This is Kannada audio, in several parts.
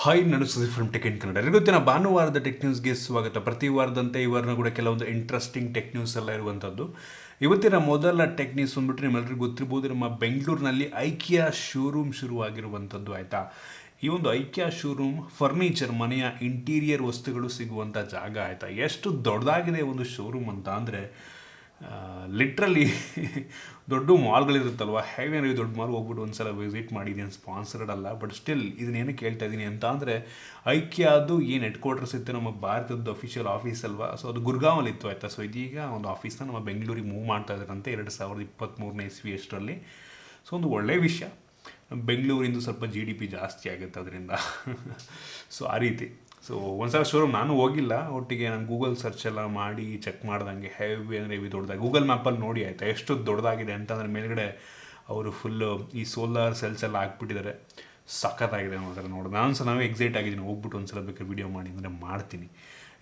ಹಾಯ್, ನಾನು Sudeep from tech in Kannada. ಎಲ್ಲರಿಗೊತ್ತಿನ ಭಾನುವಾರದ ಟೆಕ್ ನ್ಯೂಸ್ಗೆ ಸ್ವಾಗತ. ಪ್ರತಿ ವಾರದಂತೆ ಈ ವಾರನೂ ಕೂಡ ಕೆಲವೊಂದು ಇಂಟ್ರೆಸ್ಟಿಂಗ್ ಟೆಕ್ ನ್ಯೂಸ್ ಎಲ್ಲ ಇರುವಂಥದ್ದು. ಇವತ್ತಿನ ಮೊದಲ ಟೆಕ್ ನ್ಯೂಸ್ ಬಂದ್ಬಿಟ್ಟು ನಿಮ್ಮೆಲ್ಲರಿಗೂ ಗೊತ್ತಿರ್ಬೋದು, ನಮ್ಮ ಬೆಂಗಳೂರಿನಲ್ಲಿ ಐಕಿಯಾ ಶೋರೂಮ್ ಶುರುವಾಗಿರುವಂಥದ್ದು. ಆಯಿತಾ, ಈ ಒಂದು ಐಕಿಯಾ ಶೋರೂಮ್ ಫರ್ನಿಚರ್, ಮನೆಯ ಇಂಟೀರಿಯರ್ ವಸ್ತುಗಳು ಸಿಗುವಂಥ ಜಾಗ. ಆಯಿತಾ, ಎಷ್ಟು ದೊಡ್ಡದಾಗಿದೆ ಒಂದು ಶೋರೂಮ್ ಅಂತ ಅಂದರೆ ಲಿಟ್ರಲಿ ದೊಡ್ಡ ಮಾಲ್ಗಳಿರುತ್ತಲ್ವ, ಹೆವಿ ದೊಡ್ಡ ಮಾಲ್ ಹೋಗ್ಬಿಟ್ಟು ಒಂದು ಸಲ ವಿಸಿಟ್ ಮಾಡಿದ್ದೀನಿ. ಸ್ಪಾನ್ಸರ್ಡ್ ಅಲ್ಲ, ಬಟ್ ಸ್ಟಿಲ್ ಇದನ್ನೇನು ಕೇಳ್ತಾ ಇದ್ದೀನಿ ಅಂತ ಅಂದರೆ, ಐಕಿಯಾದು ಏನು ಹೆಡ್ ಕ್ವಾರ್ಟರ್ಸ್ ಇತ್ತು ನಮ್ಮ ಭಾರತದ ಅಫಿಷಿಯಲ್ ಆಫೀಸ್ ಅಲ್ವಾ, ಸೊ ಅದು ಗುರ್ಗಾವಲ್ಲಿ ಇತ್ತು. ಆಯಿತಾ, ಸೊ ಇದೀಗ ಒಂದು ಆಫೀಸ್ನ ನಮ್ಮ ಬೆಂಗಳೂರಿಗೆ ಮೂವ್ ಮಾಡ್ತಾ ಇದ್ದಾರಂತೆ 2023ನೇ ಇಸ್ವಿ ಅಷ್ಟರಲ್ಲಿ. ಸೊ ಒಂದು ಒಳ್ಳೆಯ ವಿಷಯ. ಬೆಂಗಳೂರಿಂದ ಸ್ವಲ್ಪ GDP ಜಾಸ್ತಿ ಆಗುತ್ತೆ ಅದರಿಂದ. ಸೊ ಆ ರೀತಿ. ಸೊ ಒಂದ್ಸಲ ಶೋರೂಮ್ ನಾನು ಹೋಗಿಲ್ಲ, ಒಟ್ಟಿಗೆ ನಾನು ಗೂಗಲ್ ಸರ್ಚ್ ಎಲ್ಲ ಮಾಡಿ ಚೆಕ್ ಮಾಡ್ದಂಗೆ ಹೆವಿ ಅಂದರೆ ಹೆವಿ ದೊಡ್ಡದಾಗಿ ಗೂಗಲ್ ಮ್ಯಾಪಲ್ಲಿ ನೋಡಿ. ಆಯಿತಾ, ಎಷ್ಟು ದೊಡ್ಡದಾಗಿದೆ ಅಂತಂದರೆ ಮೇಲ್ಗಡೆ ಅವರು ಫುಲ್ಲು ಈ ಸೋಲಾರ್ ಸೆಲ್ಸ್ ಎಲ್ಲ ಹಾಕ್ಬಿಟ್ಟಿದ್ದಾರೆ. ಸಖತ್ತಾಗಿದೆ ಅನ್ನೋದರ ನೋಡಿ ನಾನು ಸಹ ನಾವೇ ಎಕ್ಸೈಟ್ ಆಗಿದ್ದೀನಿ. ಹೋಗ್ಬಿಟ್ಟು ಒಂದ್ಸಲ ಬೇಕಾದ್ರೆ ವೀಡಿಯೋ ಮಾಡಿ ಅಂದರೆ ಮಾಡ್ತೀನಿ.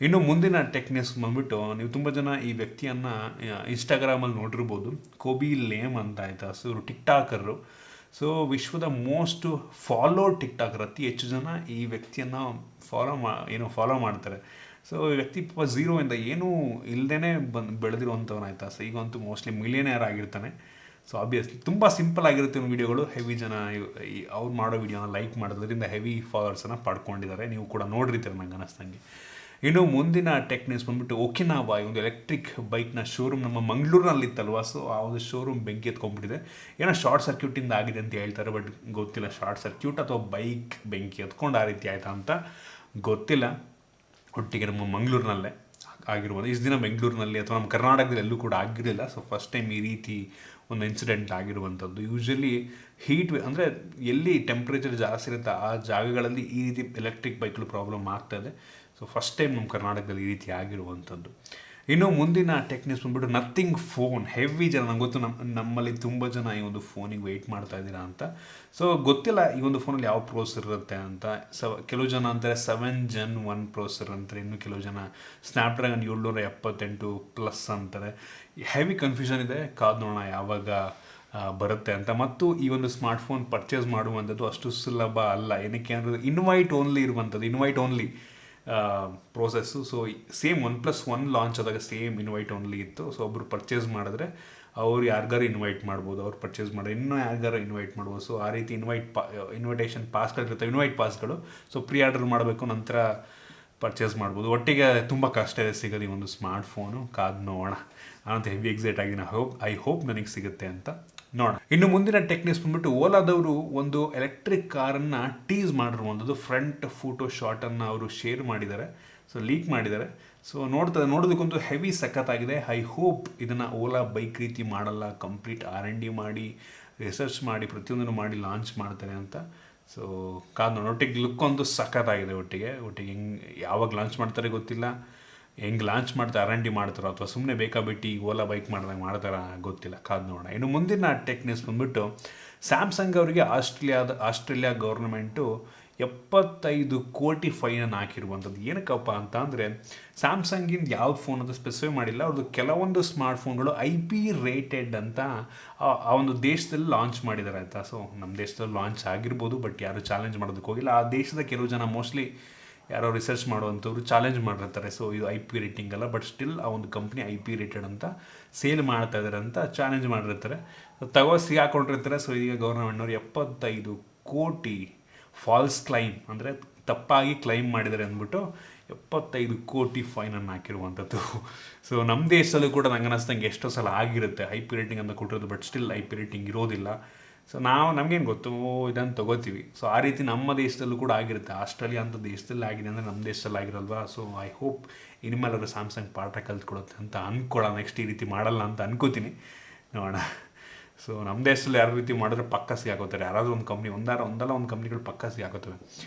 ಇನ್ನು ಮುಂದಿನ ಟೆಕ್ ನ್ಯೂಸ್ ಬಂದ್ಬಿಟ್ಟು, ನೀವು ತುಂಬ ಜನ ಈ ವ್ಯಕ್ತಿಯನ್ನು ಇನ್ಸ್ಟಾಗ್ರಾಮಲ್ಲಿ ನೋಡಿರ್ಬೋದು, ಖೋಬಿ ಲೇಮ್ ಅಂತ. ಆಯಿತಾ, ಸೊ ಇವರು ಟಿಕ್ಟಾಕರು. ಸೊ ವಿಶ್ವದ ಮೋಸ್ಟ್ ಫಾಲೋಡ್ ಟಿಕ್ಟಾಕರ್, ಅತಿ ಹೆಚ್ಚು ಜನ ಈ ವ್ಯಕ್ತಿಯನ್ನು ಫಾಲೋ ಮಾಡ್ತಾರೆ. ಸೊ ಈ ವ್ಯಕ್ತಿ ಝೀರೋಯಿಂದ ಏನೂ ಇಲ್ಲದೇ ಬೆಳೆದಿರುವಂಥವನಾಯ್ತಾ. ಸೊ ಈಗಂತೂ ಮೋಸ್ಟ್ಲಿ ಮಿಲಿಯನೇರ್ ಆಗಿರ್ತಾನೆ. ಸೊ ಆಬ್ವಿಯಸ್ಲಿ ತುಂಬ ಸಿಂಪಲ್ ಆಗಿರುತ್ತೆ ವೀಡಿಯೋಗಳು. ಹೆವಿ ಜನ ಅವ್ರು ಮಾಡೋ ವೀಡಿಯೋನ ಲೈಕ್ ಮಾಡೋದ್ರಿಂದ ಹೆವಿ ಫಾಲೋವರ್ಸನ್ನು ಪಡ್ಕೊಂಡಿದ್ದಾರೆ. ನೀವು ಕೂಡ ನೋಡಿರ್ತೀರ ನಂಗೆ ಅನ್ನಿಸ್ದಂಗೆ. ಇನ್ನು ಮುಂದಿನ ಟೆಕ್ ನ್ಯೂಸ್ ಬಂದ್ಬಿಟ್ಟು, ಒಕಿನಾವಾ ಈ ಒಂದು ಎಲೆಕ್ಟ್ರಿಕ್ ಬೈಕ್ನ ಶೋರೂಮ್ ನಮ್ಮ ಮಂಗಳೂರಿನಲ್ಲಿತ್ತಲ್ವ, ಸೊ ಆ ಒಂದು ಶೋರೂಮ್ ಬೆಂಕಿ ಎತ್ಕೊಂಡ್ಬಿಟ್ಟಿದೆ. ಏನೋ ಶಾರ್ಟ್ ಸರ್ಕ್ಯೂಟಿಂದ ಆಗಿದೆ ಅಂತ ಹೇಳ್ತಾರೆ, ಬಟ್ ಗೊತ್ತಿಲ್ಲ ಶಾರ್ಟ್ ಸರ್ಕ್ಯೂಟ್ ಅಥವಾ ಬೈಕ್ ಬೆಂಕಿ ಎತ್ಕೊಂಡು ಆ ರೀತಿ ಆಯಿತಾ ಅಂತ ಗೊತ್ತಿಲ್ಲ. ಒಟ್ಟಿಗೆ ನಮ್ಮ ಮಂಗಳೂರಿನಲ್ಲೇ ಆಗಿರ್ಬೋದು. ಇಷ್ಟು ದಿನ ಬೆಂಗಳೂರಿನಲ್ಲಿ ಅಥವಾ ನಮ್ಮ ಕರ್ನಾಟಕದಲ್ಲಿ ಎಲ್ಲೂ ಕೂಡ ಆಗಿರಲಿಲ್ಲ. ಸೊ ಫಸ್ಟ್ ಟೈಮ್ ಈ ರೀತಿ ಒಂದು ಇನ್ಸಿಡೆಂಟ್ ಆಗಿರುವಂಥದ್ದು. ಯೂಶ್ವಲಿ ಅಂದರೆ ಎಲ್ಲಿ ಟೆಂಪ್ರೇಚರ್ ಜಾಸ್ತಿ ಇರುತ್ತೆ ಆ ಜಾಗಗಳಲ್ಲಿ ಈ ರೀತಿ ಎಲೆಕ್ಟ್ರಿಕ್ ಬೈಕ್ಗಳು ಪ್ರಾಬ್ಲಮ್ ಆಗ್ತಾಯಿದೆ. ಸೊ ಫಸ್ಟ್ ಟೈಮ್ ನಮ್ಮ ಕರ್ನಾಟಕದಲ್ಲಿ ಈ ರೀತಿ ಆಗಿರುವಂಥದ್ದು. ಇನ್ನು ಮುಂದಿನ ಟೆಕ್ ನ್ಯೂಸ್ ಬಂದ್ಬಿಟ್ಟು, ನಥಿಂಗ್ ಫೋನ್. ಹೆವಿ ಜನ, ನಂಗೆ ಗೊತ್ತು ನಮ್ಮಲ್ಲಿ ತುಂಬ ಜನ ಈ ಒಂದು ಫೋನಿಗೆ ವೆಯ್ಟ್ ಮಾಡ್ತಾ ಇದ್ದೀರಾ ಅಂತ. ಸೊ ಗೊತ್ತಿಲ್ಲ ಈ ಒಂದು ಫೋನಲ್ಲಿ ಯಾವ ಪ್ರೋಸೆಸರ್ ಇರುತ್ತೆ ಅಂತ. ಕೆಲವು ಜನ ಅಂತಾರೆ 7 Gen 1 ಪ್ರೋಸೆಸರ್ ಅಂತಾರೆ, ಇನ್ನು ಕೆಲವು ಜನ ಸ್ನ್ಯಾಪ್ಡ್ರ್ಯಾಗನ್ 778+ ಅಂತಾರೆ. ಹೆವಿ ಕನ್ಫ್ಯೂಷನ್ ಇದೆ. ಕಾದು ನೋಡೋಣ ಯಾವಾಗ ಬರುತ್ತೆ ಅಂತ. ಮತ್ತು ಈ ಒಂದು ಸ್ಮಾರ್ಟ್ಫೋನ್ ಪರ್ಚೇಸ್ ಮಾಡುವಂಥದ್ದು ಅಷ್ಟು ಸುಲಭ ಅಲ್ಲ. ಏನಕ್ಕೆ ಅಂದರೆ invite only process. So same OnePlus 1 launch ಆದಾಗ ಸೇಮ್ ಇನ್ವೈಟ್ ಓನ್ಲಿ ಇತ್ತು. ಸೊ ಒಬ್ಬರು ಪರ್ಚೇಸ್ ಮಾಡಿದ್ರೆ ಅವ್ರು ಯಾರಿಗಾರು ಇನ್ವೈಟ್ ಮಾಡ್ಬೋದು, ಅವ್ರು ಪರ್ಚೇಸ್ ಮಾಡಿ ಇನ್ನೂ ಯಾರಿಗಾರು ಇನ್ವೈಟ್ ಮಾಡ್ಬೋದು. ಸೊ ಆ ರೀತಿ ಇನ್ವಿಟೇಷನ್ ಪಾಸ್ಗಳಿರ್ತವೆ, ಇನ್ವೈಟ್ ಪಾಸ್ಗಳು. ಸೊ ಪ್ರೀ ಆರ್ಡರ್ ಮಾಡಬೇಕು, ನಂತರ ಪರ್ಚೇಸ್ ಮಾಡ್ಬೋದು. ಒಟ್ಟಿಗೆ ತುಂಬ ಕಷ್ಟ ಇದೆ ಸಿಗೋದು ಈ ಒಂದು ಸ್ಮಾರ್ಟ್ಫೋನು. ಕಾದು ನೋಡೋಣ. ನಾನಂತ ಹೆವಿ ಎಕ್ಸೈಟ್ ಆಗಿ ಐ ಹೋಪ್ ನನಗೆ ಸಿಗುತ್ತೆ ಅಂತ ನೋಡೋಣ. ಇನ್ನು ಮುಂದಿನ ಟೆಕ್ ನ್ಯೂಸ್ ಬಂದ್ಬಿಟ್ಟು, ಓಲಾದವರು ಒಂದು ಎಲೆಕ್ಟ್ರಿಕ್ ಕಾರನ್ನು ಟೀಸ್ ಮಾಡಿರುವಂಥದ್ದು. ಫ್ರಂಟ್ ಫೋಟೋ ಶಾಟನ್ನು ಅವರು ಶೇರ್ ಮಾಡಿದ್ದಾರೆ, ಸೊ ಲೀಕ್ ಮಾಡಿದ್ದಾರೆ. ಸೊ ನೋಡೋದಕ್ಕಂತೂ ಹೆವಿ ಸಖತ್ತಾಗಿದೆ. ಐ ಹೋಪ್ ಇದನ್ನು ಓಲಾ ಬೈಕ್ ರೀತಿ ಮಾಡಲ್ಲ, ಕಂಪ್ಲೀಟ್ R&D ಮಾಡಿ ರಿಸರ್ಚ್ ಮಾಡಿ ಪ್ರತಿಯೊಂದನ್ನು ಮಾಡಿ ಲಾಂಚ್ ಮಾಡ್ತಾರೆ ಅಂತ. ಸೊ ಕಾದು ಒಟ್ಟಿಗೆ ಲುಕ್ ಅಂತೂ ಸಖತ್ತಾಗಿದೆ. ಒಟ್ಟಿಗೆ ಯಾವಾಗ ಲಾಂಚ್ ಮಾಡ್ತಾರೆ ಗೊತ್ತಿಲ್ಲ, ಹೆಂಗೆ ಲಾಂಚ್ ಮಾಡ್ತಾರೆ, R&D ಮಾಡ್ತಾರೋ ಅಥವಾ ಸುಮ್ಮನೆ ಬೇಕಾಬಿಟ್ಟು ಓಲಾ ಬೈಕ್ ಮಾಡಿದಾಗ ಮಾಡ್ತಾರ ಗೊತ್ತಿಲ್ಲ. ಕಾದು ನೋಡೋಣ. ಇನ್ನು ಮುಂದಿನ ಟೆಕ್ ನ್ಯೂಸ್ ಬಂದ್ಬಿಟ್ಟು, ಸ್ಯಾಮ್ಸಂಗ್ ಅವರಿಗೆ ಆಸ್ಟ್ರೇಲಿಯಾ ಗೌರ್ಮೆಂಟು 75 ಕೋಟಿ ಫೈನನ್ನು ಹಾಕಿರುವಂಥದ್ದು. ಏನಕ್ಕಪ್ಪ ಅಂತ ಅಂದರೆ, ಸ್ಯಾಮ್ಸಂಗಿಂದ ಯಾವ್ದು ಫೋನ್ ಅಂತ ಸ್ಪೆಸಿಫೈ ಮಾಡಿಲ್ಲ. ಅವ್ರದ್ದು ಕೆಲವೊಂದು ಸ್ಮಾರ್ಟ್ಫೋನ್ಗಳು IP ರೇಟೆಡ್ ಅಂತ ಆ ಒಂದು ದೇಶದಲ್ಲಿ ಲಾಂಚ್ ಮಾಡಿದ್ದಾರೆ. ಆಯಿತಾ, ಸೊ ನಮ್ಮ ದೇಶದಲ್ಲಿ ಲಾಂಚ್ ಆಗಿರ್ಬೋದು, ಬಟ್ ಯಾರು ಚಾಲೆಂಜ್ ಮಾಡೋದಕ್ಕೆ ಹೋಗಿಲ್ಲ. ಆ ದೇಶದ ಕೆಲವು ಜನ ಮೋಸ್ಟ್ಲಿ ಯಾರೋ ರಿಸರ್ಚ್ ಮಾಡುವಂಥವ್ರು ಚಾಲೆಂಜ್ ಮಾಡಿರ್ತಾರೆ. ಸೊ ಇದು IP ರೇಟಿಂಗ್ ಅಲ್ಲ, ಬಟ್ ಸ್ಟಿಲ್ ಆ ಒಂದು ಕಂಪ್ನಿ IP ರೇಟೆಡ್ ಅಂತ ಸೇಲ್ ಮಾಡ್ತಾ ಇದ್ದಾರೆ ಅಂತ ಚಾಲೆಂಜ್ ಮಾಡಿರ್ತಾರೆ. ಸಿಗಾಕೊಂಡಿರ್ತಾರೆ. ಸೊ ಈಗ ಗೌರ್ಮೆಂಟ್ನವ್ರು 75 ಕೋಟಿ ಫಾಲ್ಸ್ ಕ್ಲೈಮ್, ಅಂದರೆ ತಪ್ಪಾಗಿ ಕ್ಲೈಮ್ ಮಾಡಿದ್ದಾರೆ ಅಂದ್ಬಿಟ್ಟು 75 ಕೋಟಿ ಫೈನನ್ನು ಹಾಕಿರುವಂಥದ್ದು. ಸೊ ನಮ್ಮ ದೇಶದಲ್ಲೂ ಕೂಡ ನಂಗೆ ಅನ್ನಿಸ್ದಂಗೆ ಎಷ್ಟೋ ಸಲ ಆಗಿರುತ್ತೆ IP ರೇಟಿಂಗ್ ಅಂತ ಕೊಟ್ಟಿರೋದು, ಬಟ್ ಸ್ಟಿಲ್ IP ರೇಟಿಂಗ್ ಇರೋದಿಲ್ಲ. ಸೊ ನಮಗೇನು ಗೊತ್ತು, ಇದನ್ನು ತೊಗೋತೀವಿ. ಸೊ ಆ ರೀತಿ ನಮ್ಮ ದೇಶದಲ್ಲೂ ಕೂಡ ಆಗಿರುತ್ತೆ. ಆಸ್ಟ್ರೇಲಿಯಾ ಅಂತ ದೇಶದಲ್ಲಿ ಆಗಿದೆ ಅಂದರೆ ನಮ್ಮ ದೇಶದಲ್ಲಿ ಆಗಿರಲ್ವಾ. ಸೊ ಐ ಹೋಪ್ ಇನ್ಮೇಲಾದ್ರೂ ಸ್ಯಾಮ್ಸಂಗ್ ಪಾಠ ಕಲ್ತ್ಕೊಡುತ್ತೆ ಅಂತ ಅಂದ್ಕೊಳ್ಳೋಣ. ನೆಕ್ಸ್ಟ್ ಈ ರೀತಿ ಮಾಡಲ್ಲ ಅಂತ ಅನ್ಕೋತೀನಿ, ನೋಡೋಣ. ಸೊ ನಮ್ಮ ದೇಶದಲ್ಲಿ ಯಾವ ರೀತಿ ಮಾಡಿದ್ರೆ ಪಕ್ಕ ಸಿಗಾಕೋತಾರೆ. ಯಾರಾದರೂ ಒಂದು ಕಂಪ್ನಿ ಒಂದಲ್ಲ ಒಂದು ಕಂಪ್ನಿಗಳು ಪಕ್ಕ ಸಿಗಾಕೋತವೆ.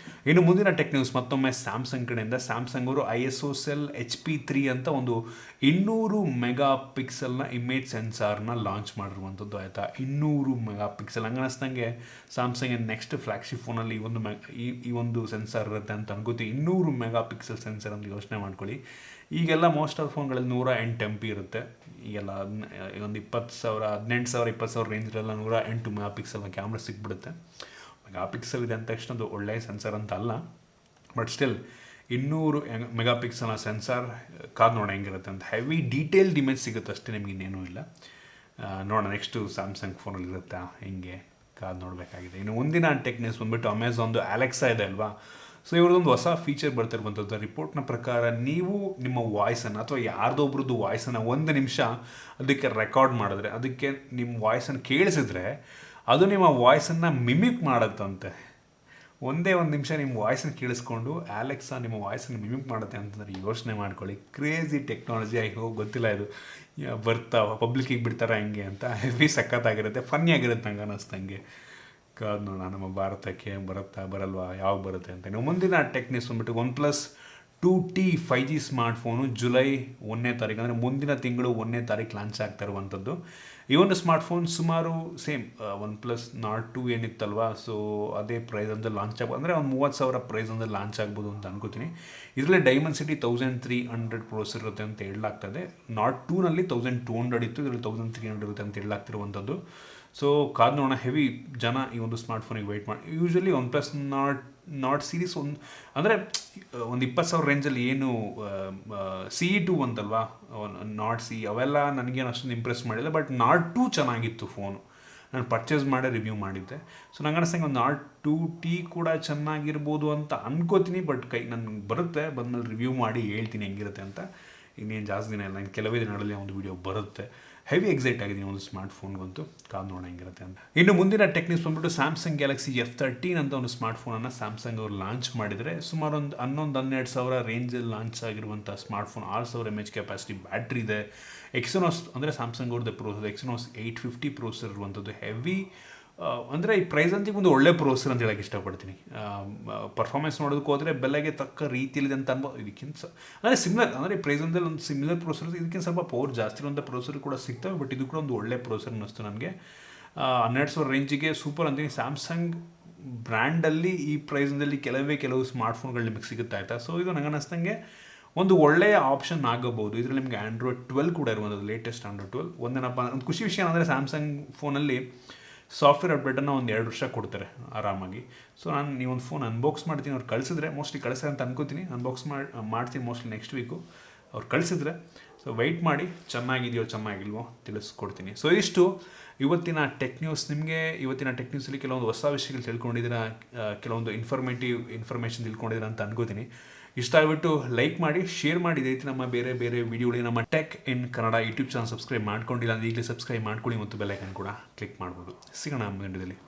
ಇನ್ನು ಮುಂದಿನ ಟೆಕ್ ನ್ಯೂಸ್ ಮತ್ತೊಮ್ಮೆ ಸ್ಯಾಮ್ಸಂಗ್ ಕಡೆಯಿಂದ. ಸ್ಯಾಮ್ಸಂಗ್ ಅವರು ISOCELL HP3 ಅಂತ ಒಂದು 200 ಮೆಗಾ ಪಿಕ್ಸೆಲ್ನ ಇಮೇಜ್ ಸೆನ್ಸಾರ್ನ ಲಾಂಚ್ ಮಾಡಿರುವಂಥದ್ದು. ಆಯಿತಾ, 200 ಮೆಗಾ ಪಿಕ್ಸೆಲ್. ಹಂಗೆ ಅನ್ನಿಸ್ದಂಗೆ ಸ್ಯಾಮ್ಸಂಗ್ ನೆಕ್ಸ್ಟ್ ಫ್ಲ್ಯಾಗ್ಶಿಪ್ ಫೋನಲ್ಲಿ ಈ ಒಂದು ಸೆನ್ಸಾರ್ ಇರುತ್ತೆ ಅಂತ ಅನ್ಕೋತೀವಿ. 200 ಮೆಗಾ ಪಿಕ್ಸೆಲ್ ಸೆನ್ಸರ್ ಅಂತ ಯೋಚನೆ ಮಾಡ್ಕೊಳ್ಳಿ. ಈಗೆಲ್ಲ ಮೋಸ್ಟ್ ಆಫ್ ಫೋನ್ಗಳಲ್ಲಿ 108 MP ಇರುತ್ತೆ. ಈಗೆಲ್ಲ ಒಂದು 20,000 18,000 20,000 ರೇಂಜ್ರೆಲ್ಲ 108 ಮೆಗಾ ಪಿಕ್ಸೆಲ್ನ ಕ್ಯಾಮ್ರಾ ಸಿಕ್ಬಿಡುತ್ತೆ. ಮೆಗಾ ಪಿಕ್ಸೆಲ್ ಇದೆ ಅಂತ ತಕ್ಷಣ ಅದು ಒಳ್ಳೆಯ ಸೆನ್ಸರ್ ಅಂತ ಅಲ್ಲ, ಬಟ್ ಸ್ಟಿಲ್ 200 ಮೆಗಾ ಪಿಕ್ಸಲ್ನ ಸೆನ್ಸಾರ್. ಕಾದು ನೋಡೋಣ ಹೆಂಗಿರುತ್ತೆ ಅಂತ. ಹೆವಿ ಡೀಟೇಲ್ಡ್ ಇಮೇಜ್ ಸಿಗುತ್ತೆ ಅಷ್ಟೇ, ನಿಮ್ಗೆ ಇನ್ನೇನೂ ಇಲ್ಲ. ನೋಡೋಣ ನೆಕ್ಸ್ಟು ಸ್ಯಾಮ್ಸಂಗ್ ಫೋನಲ್ಲಿ ಇರುತ್ತಾ ಹೆಂಗೆ, ಕಾದು ನೋಡಬೇಕಾಗಿದೆ. ಇನ್ನು ಮುಂದಿನ ಟೆಕ್ ನ್ಯೂಸ್ ಬಂದುಬಿಟ್ಟು ಅಮೆಝಾನ್ದು ಅಲೆಕ್ಸಾ ಇದೆ ಅಲ್ವಾ. ಸೊ ಇವ್ರದ್ದೊಂದು ಹೊಸ ಫೀಚರ್ ಬರ್ತಿರುವಂಥದ್ದು. ರಿಪೋರ್ಟ್ನ ಪ್ರಕಾರ ನೀವು ನಿಮ್ಮ ವಾಯ್ಸನ್ನು ಅಥವಾ ಯಾರ್ದೊಬ್ರದ್ದು ವಾಯ್ಸನ್ನು 1 ನಿಮಿಷ ಅದಕ್ಕೆ ರೆಕಾರ್ಡ್ ಮಾಡಿದ್ರೆ, ಅದಕ್ಕೆ ನಿಮ್ಮ ವಾಯ್ಸನ್ನು ಕೇಳಿಸಿದ್ರೆ ಅದು ನಿಮ್ಮ ವಾಯ್ಸನ್ನು ಮಿಮಿಕ್ ಮಾಡುತ್ತಂತೆ. ಒಂದೇ 1 ನಿಮಿಷ ನಿಮ್ಮ ವಾಯ್ಸನ್ನು ಕೇಳಿಸ್ಕೊಂಡು ಅಲೆಕ್ಸಾ ನಿಮ್ಮ ವಾಯ್ಸನ್ನು ಮಿಮಿಕ್ ಮಾಡುತ್ತೆ ಅಂತಂದರೆ ಯೋಚನೆ ಮಾಡ್ಕೊಳ್ಳಿ. Crazy technology. ಗೊತ್ತಿಲ್ಲ ಇದು ಬರ್ತಾ ಪಬ್ಲಿಕ್ಕಿಗೆ ಬಿಡ್ತಾರ ಹೆಂಗೆ ಅಂತ. ಹೆವಿ ಸಖತ್ತಾಗಿರುತ್ತೆ, ಫನ್ನಿ ಆಗಿರುತ್ತೆ ನಂಗೆ ಅನ್ನಿಸ್ತಂಗೆ. ಕಾದು ನೋಡೋಣ ನಮ್ಮ ಭಾರತಕ್ಕೆ ಬರುತ್ತಾ ಬರಲ್ವಾ, ಯಾವಾಗ ಬರುತ್ತೆ ಅಂತ. ಇನ್ನು ಮುಂದಿನ ಟೆಕ್ ನ್ಯೂಸ್ ಬಂದ್ಬಿಟ್ಟು OnePlus 2T 5G smartphone July 1ನೇ ತಾರೀಕು, ಅಂದರೆ ಮುಂದಿನ ತಿಂಗಳು 1ನೇ ತಾರೀಕು ಲಾಂಚ್ ಆಗ್ತಾ ಇರುವಂಥದ್ದು. ಈ ಒಂದು ಸ್ಮಾರ್ಟ್ಫೋನ್ ಸುಮಾರು ಸೇಮ್ OnePlus Nord 2 ಏನಿತ್ತಲ್ವಾ, ಸೊ ಅದೇ ಪ್ರೈಸ್ ಅಂದರೆ ಲಾಂಚ್ ಆಗ್ಬೋದು, ಅಂದರೆ ಒಂದು 30,000 ಪ್ರೈಸ್ ಅಂದರೆ ಲಾಂಚ್ ಆಗ್ಬೋದು ಅಂತ ಅನ್ಕೋತೀನಿ. ಇದರಲ್ಲಿ ಡೈಮೆನ್ಸಿಟಿ 1300 ಪ್ರೋಸೆಸರ್ ಇರುತ್ತೆ ಅಂತ ಹೇಳಲಾಗ್ತದೆ. Nord 2ನಲ್ಲಿ 1200 ಇತ್ತು, ಇದರಲ್ಲಿ 1300 ಇರುತ್ತೆ ಅಂತ ಹೇಳಲಾಗ್ತಿರುವಂಥದ್ದು. ಸೊ ಕಾದು ನೋಡೋಣ. ಹೆವಿ ಜನ ಈ ಒಂದು ಸ್ಮಾರ್ಟ್ಫೋನಿಗೆ ವೆಯ್ಟ್ ಮಾಡಿ. ಯೂಶ್ವಲಿ OnePlus Nord ಸೀರೀಸ್ ಅಂದರೆ ಒಂದು 20,000 ರೇಂಜಲ್ಲಿ ಏನು CE2 ಅಂತಲ್ವಾ, Nord C ಅವೆಲ್ಲ ನನಗೇನು ಅಷ್ಟೊಂದು ಇಂಪ್ರೆಸ್ ಮಾಡಿಲ್ಲ. ಬಟ್ Nord 2 ಚೆನ್ನಾಗಿತ್ತು ಫೋನು, ನಾನು ಪರ್ಚೇಸ್ ಮಾಡೇ ರಿವ್ಯೂ ಮಾಡಿದ್ದೆ. ಸೊ ನಂಗೆ ಅನಿಸ್ತಂಗೆ ಒಂದು Nord 2T ಕೂಡ ಚೆನ್ನಾಗಿರ್ಬೋದು ಅಂತ ಅನ್ಕೋತೀನಿ. ಬಟ್ ನನಗೆ ಬರುತ್ತೆ, ಬಂದಮೇಲೆ ರಿವ್ಯೂ ಮಾಡಿ ಹೇಳ್ತೀನಿ ಹೆಂಗಿರುತ್ತೆ ಅಂತ. ಇನ್ನೇನು ಜಾಸ್ತಿ ದಿನ ಇಲ್ಲ, ಇನ್ನು ಕೆಲವೇ ದಿನಗಳಲ್ಲಿ ಒಂದು ವಿಡಿಯೋ ಬರುತ್ತೆ. ಹೆವಿ ಎಕ್ಸೈಟ್ ಆಗಿದ್ದೀನಿ ಒಂದು ಸ್ಮಾರ್ಟ್ಫೋನ್ಗಂತೂ. ಕಾದು ನೋಡೋಣ ಹೆಂಗಿರುತ್ತೆ ಅಂತ. ಇನ್ನು ಮುಂದಿನ ಟೆಕ್ ನ್ಯೂಸ್ ಬಂದ್ಬಿಟ್ಟು ಸ್ಯಾಮ್ಸಂಗ್ ಗ್ಯಾಲಕ್ಸಿ F13 ಅಂತ ಒಂದು ಸ್ಮಾರ್ಟ್ಫೋನನ್ನು ಸ್ಯಾಮ್ಸಂಗ್ ಅವರು ಲಾಂಚ್ ಮಾಡಿದರೆ, ಸುಮಾರು ಒಂದು 11-12,000 ರೇಂಜಲ್ಲಿ ಲಾಂಚ್ ಆಗಿರುವಂಥ ಸ್ಮಾರ್ಟ್ಫೋನ್. 6000 mAh ಕೆಪಾಸಿಟಿ ಬ್ಯಾಟ್ರಿ ಇದೆ. ಎಕ್ಸಿನೋಸ್ ಅಂದರೆ ಸ್ಯಾಮ್ಸಂಗ್ ಅವ್ರದ್ದು ಪ್ರೋಸೆಸರ್ ಎಕ್ಸಿನೋಸ್ 850 ಪ್ರೋಸೆಸರ್ ಇರುವಂಥದ್ದು. ಹೆವಿ ಅಂದರೆ ಈ ಪ್ರೈಸ್ ಅಂತ ಒಂದು ಒಳ್ಳೆ ಪ್ರೋಸೆಸರ್ ಅಂತ ಹೇಳಕ್ಕೆ ಇಷ್ಟಪಡ್ತೀನಿ. ಪರ್ಫಾರ್ಮೆನ್ಸ್ ನೋಡೋದಕ್ಕೆ ಹೋದರೆ ಬೆಲೆಗೆ ತಕ್ಕ ರೀತಿಯಲ್ಲಿದೆ ಅಂತ ಅನ್ಬೋದು. ಇದಕ್ಕಿಂತ ಅಂದರೆ ಸಿಮಿಲರ್, ಅಂದರೆ ಪ್ರೈಸ್ ಅಂದರೆ ಒಂದು ಸಿಮಿಲರ್ ಪ್ರೋಸೆಸರ್, ಇದಕ್ಕಿಂತ ಸ್ವಲ್ಪ ಪವರ್ ಜಾಸ್ತಿ ಇರುವಂಥ ಪ್ರೋಸೆಸರ್ ಕೂಡ ಸಿಗ್ತವೆ. ಬಟ್ ಇದು ಕೂಡ ಒಂದು ಒಳ್ಳೆ ಪ್ರೋಸೆಸರ್ ಅನ್ನಿಸ್ತು ನನಗೆ. 12,000 ರೇಂಜಿಗೆ ಸೂಪರ್ ಅಂತೀನಿ. ಸ್ಯಾಮ್ಸಂಗ್ ಬ್ರ್ಯಾಂಡಲ್ಲಿ ಈ ಪ್ರೈಸ್ನಲ್ಲಿ ಕೆಲವು ಸ್ಮಾರ್ಟ್ಫೋನ್ಗಳು ನಿಮಗೆ ಸಿಗುತ್ತೆ ಆಯಿತಾ. ಸೊ ಇದು ನನಗೆ ಅನ್ನಿಸ್ತಂಗೆ ಒಂದು ಒಳ್ಳೆಯ ಆಪ್ಷನ್ ಆಗಬಹುದು. ಇದರಲ್ಲಿ ನಿಮಗೆ Android 12 ಕೂಡ ಇರುವಂಥದ್ದು, ಲೇಟೆಸ್ಟ್ Android 12. ಒಂದು ಖುಷಿ ವಿಷಯ ಅಂದರೆ ಸ್ಯಾಮ್ಸಂಗ್ ಫೋನಲ್ಲಿ ಸಾಫ್ಟ್ವೇರ್ ಅಪ್ಡೇಟನ್ನು ಒಂದು 2 ವರ್ಷ ಕೊಡ್ತಾರೆ ಆರಾಮಾಗಿ. ಸೊ ನಾನು ನೀವೊಂದು ಫೋನ್ ಅನ್ಬಾಕ್ಸ್ ಮಾಡ್ತೀನಿ, ಅವ್ರು ಕಳಿಸಿದ್ರೆ, ಮೋಸ್ಟ್ಲಿ ಕಳಿಸ್ತಾರೆ ಅಂತ ಅನ್ಕೋತೀನಿ. ಅನ್ಬಾಕ್ಸ್ ಮಾಡ್ತೀನಿ ಮೋಸ್ಟ್ಲಿ ನೆಕ್ಸ್ಟ್ ವೀಕು ಅವ್ರು ಕಳಿಸಿದ್ರೆ. ಸೊ ವೆಯ್ಟ್ ಮಾಡಿ, ಚೆನ್ನಾಗಿದೆಯೋ ಚೆನ್ನಾಗಿಲ್ವೋ ತಿಳಿಸ್ಕೊಡ್ತೀನಿ. ಸೊ ಇಷ್ಟು ಇವತ್ತಿನ ಟೆಕ್ ನ್ಯೂಸ್. ನಿಮಗೆ ಇವತ್ತಿನ ಟೆಕ್ ನ್ಯೂಸಲ್ಲಿ ಕೆಲವೊಂದು ಹೊಸ ವಿಷಯಗಳು ತಿಳ್ಕೊಂಡಿದ್ದೀರಾ, ಕೆಲವೊಂದು ಇನ್ಫಾರ್ಮೇಷನ್ ತಿಳ್ಕೊಂಡಿದ್ದೀರಾ ಅಂತ ಅನ್ಕೋತೀನಿ. ಇಷ್ಟ ಆಗಿಬಿಟ್ಟು ಲೈಕ್ ಮಾಡಿ, ಶೇರ್ ಮಾಡಿ. ಇದೇ ರೀತಿ ನಮ್ಮ ಬೇರೆ ವಿಡಿಯೋಗಳಿಗೆ ನಮ್ಮ tech in Kannada YouTube channel subscribe ಮಾಡ್ಕೊಂಡಿಲ್ಲ ಅಂದರೆ ಈಗಲೇ ಸಬ್ಸ್ಕ್ರೈಬ್ ಮಾಡ್ಕೊಳ್ಳಿ ಮತ್ತು ಬೆಲ್ ಐಕನ್ ಕೂಡ ಕ್ಲಿಕ್ ಮಾಡ್ಬೋದು. ಸಿಗೋಣ ಮುಂದಿನ ವಿಡಿಯೋದಲ್ಲಿ.